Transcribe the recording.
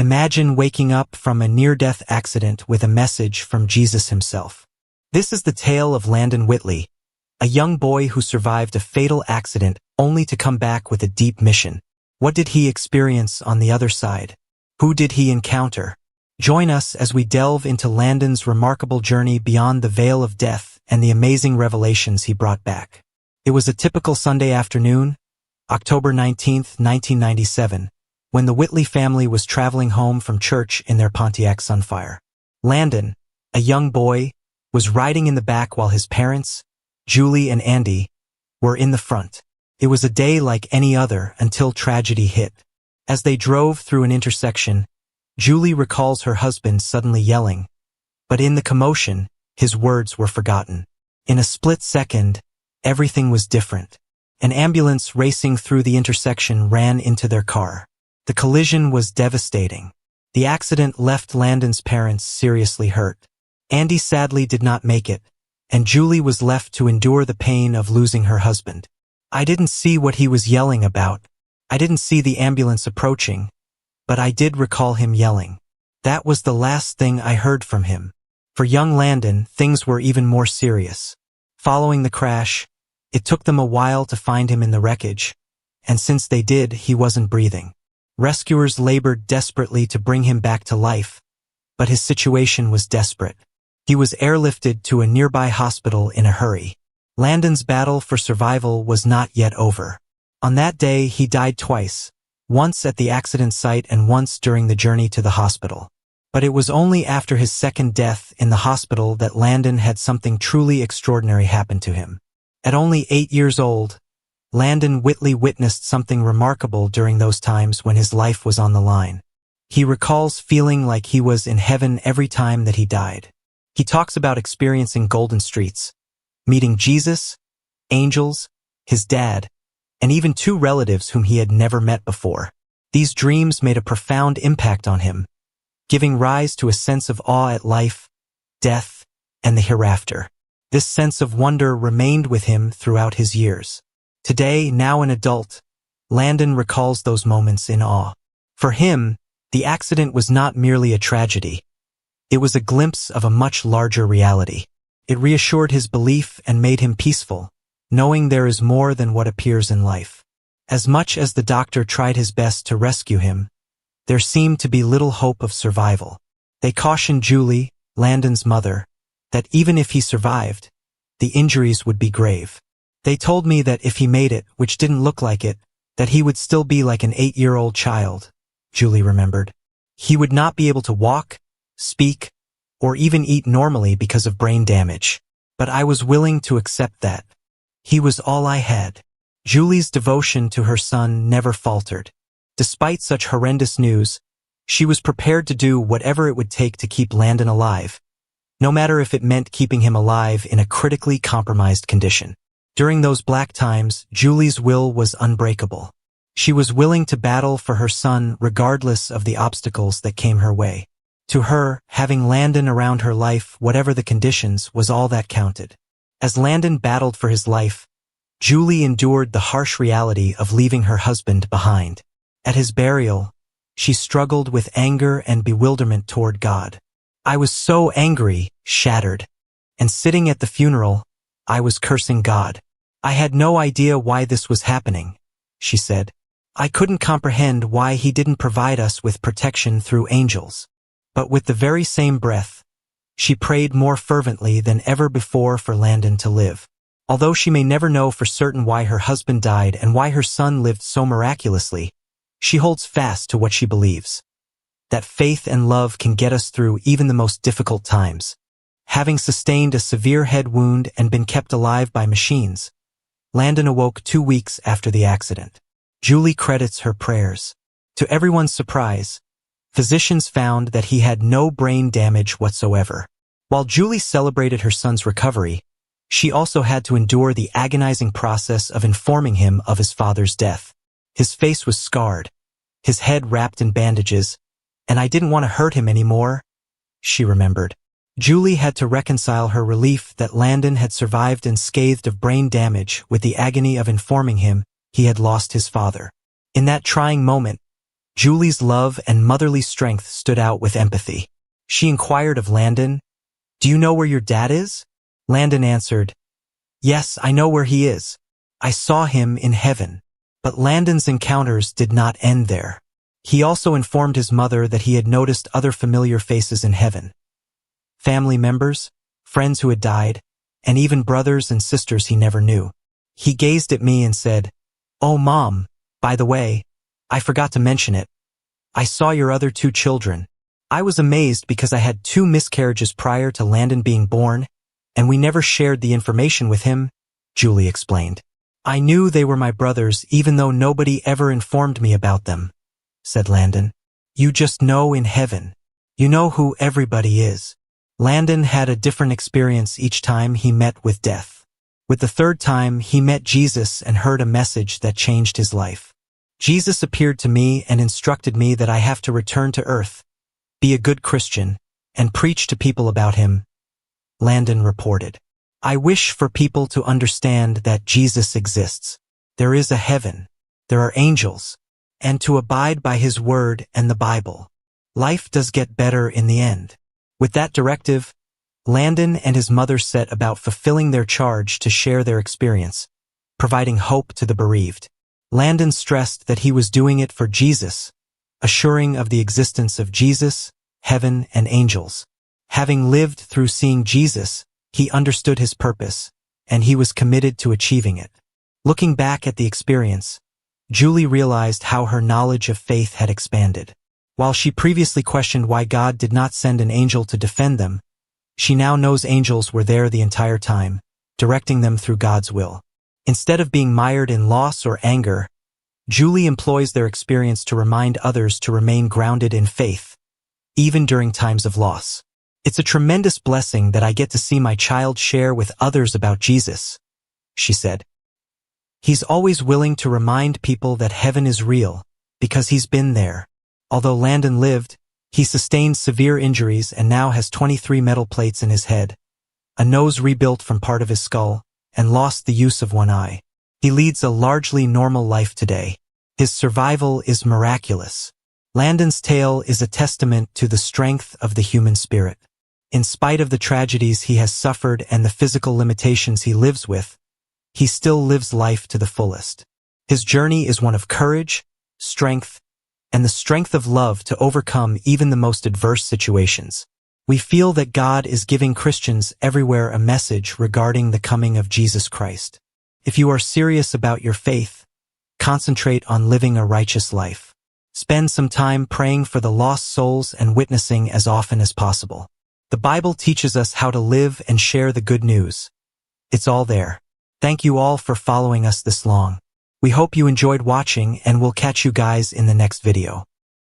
Imagine waking up from a near-death accident with a message from Jesus himself. This is the tale of Landon Whitley, a young boy who survived a fatal accident only to come back with a deep mission. What did he experience on the other side? Who did he encounter? Join us as we delve into Landon's remarkable journey beyond the veil of death and the amazing revelations he brought back. It was a typical Sunday afternoon, October 19, 1997, when the Whitley family was traveling home from church in their Pontiac Sunfire. Landon, a young boy, was riding in the back while his parents, Julie and Andy, were in the front. It was a day like any other until tragedy hit. As they drove through an intersection, Julie recalls her husband suddenly yelling, but in the commotion, his words were forgotten. In a split second, everything was different. An ambulance racing through the intersection ran into their car. The collision was devastating. The accident left Landon's parents seriously hurt. Andy sadly did not make it, and Julie was left to endure the pain of losing her husband. I didn't see what he was yelling about. I didn't see the ambulance approaching, but I did recall him yelling. That was the last thing I heard from him. For young Landon, things were even more serious. Following the crash, it took them a while to find him in the wreckage, and since they did, he wasn't breathing. Rescuers labored desperately to bring him back to life, but his situation was desperate. He was airlifted to a nearby hospital in a hurry. Landon's battle for survival was not yet over. On that day, he died twice, once at the accident site and once during the journey to the hospital. But it was only after his second death in the hospital that Landon had something truly extraordinary happen to him. At only 8 years old, Landon Whitley witnessed something remarkable during those times when his life was on the line. He recalls feeling like he was in heaven every time that he died. He talks about experiencing golden streets, meeting Jesus, angels, his dad, and even 2 relatives whom he had never met before. These dreams made a profound impact on him, giving rise to a sense of awe at life, death, and the hereafter. This sense of wonder remained with him throughout his years. Today, now an adult, Landon recalls those moments in awe. For him, the accident was not merely a tragedy. It was a glimpse of a much larger reality. It reassured his belief and made him peaceful, knowing there is more than what appears in life. As much as the doctor tried his best to rescue him, there seemed to be little hope of survival. They cautioned Julie, Landon's mother, that even if he survived, the injuries would be grave. They told me that if he made it, which didn't look like it, that he would still be like an 8-year-old child, Julie remembered. He would not be able to walk, speak, or even eat normally because of brain damage. But I was willing to accept that. He was all I had. Julie's devotion to her son never faltered. Despite such horrendous news, she was prepared to do whatever it would take to keep Landon alive, no matter if it meant keeping him alive in a critically compromised condition. During those black times, Julie's will was unbreakable. She was willing to battle for her son regardless of the obstacles that came her way. To her, having Landon around her life, whatever the conditions, was all that counted. As Landon battled for his life, Julie endured the harsh reality of leaving her husband behind. At his burial, she struggled with anger and bewilderment toward God. I was so angry, shattered, and sitting at the funeral, I was cursing God. I had no idea why this was happening, she said. I couldn't comprehend why he didn't provide us with protection through angels. But with the very same breath, she prayed more fervently than ever before for Landon to live. Although she may never know for certain why her husband died and why her son lived so miraculously, she holds fast to what she believes. That faith and love can get us through even the most difficult times. Having sustained a severe head wound and been kept alive by machines, Landon awoke 2 weeks after the accident. Julie credits her prayers. To everyone's surprise, physicians found that he had no brain damage whatsoever. While Julie celebrated her son's recovery, she also had to endure the agonizing process of informing him of his father's death. His face was scarred, his head wrapped in bandages, and I didn't want to hurt him anymore, she remembered. Julie had to reconcile her relief that Landon had survived unscathed of brain damage with the agony of informing him he had lost his father. In that trying moment, Julie's love and motherly strength stood out with empathy. She inquired of Landon, "Do you know where your dad is?" Landon answered, "Yes, I know where he is. I saw him in heaven." But Landon's encounters did not end there. He also informed his mother that he had noticed other familiar faces in heaven. Family members, friends who had died, and even brothers and sisters he never knew. He gazed at me and said, "Oh, Mom, by the way, I forgot to mention it. I saw your other 2 children. I was amazed because I had 2 miscarriages prior to Landon being born, and we never shared the information with him," Julie explained. "I knew they were my brothers even though nobody ever informed me about them," said Landon. "You just know in heaven. You know who everybody is." Landon had a different experience each time he met with death. With the 3rd time, he met Jesus and heard a message that changed his life. "Jesus appeared to me and instructed me that I have to return to earth, be a good Christian, and preach to people about him," Landon reported. "I wish for people to understand that Jesus exists. There is a heaven. There are angels. And to abide by his word and the Bible. Life does get better in the end." With that directive, Landon and his mother set about fulfilling their charge to share their experience, providing hope to the bereaved. Landon stressed that he was doing it for Jesus, assuring of the existence of Jesus, heaven, and angels. Having lived through seeing Jesus, he understood his purpose, and he was committed to achieving it. Looking back at the experience, Julie realized how her knowledge of faith had expanded. While she previously questioned why God did not send an angel to defend them, she now knows angels were there the entire time, directing them through God's will. Instead of being mired in loss or anger, Julie employs their experience to remind others to remain grounded in faith, even during times of loss. "It's a tremendous blessing that I get to see my child share with others about Jesus," she said. "He's always willing to remind people that heaven is real, because he's been there." Although Landon lived, he sustained severe injuries and now has 23 metal plates in his head, a nose rebuilt from part of his skull, and lost the use of one eye. He leads a largely normal life today. His survival is miraculous. Landon's tale is a testament to the strength of the human spirit. In spite of the tragedies he has suffered and the physical limitations he lives with, he still lives life to the fullest. His journey is one of courage, strength, and the strength of love to overcome even the most adverse situations. We feel that God is giving Christians everywhere a message regarding the coming of Jesus Christ. If you are serious about your faith, concentrate on living a righteous life. Spend some time praying for the lost souls and witnessing as often as possible. The Bible teaches us how to live and share the good news. It's all there. Thank you all for following us this long. We hope you enjoyed watching, and we'll catch you guys in the next video.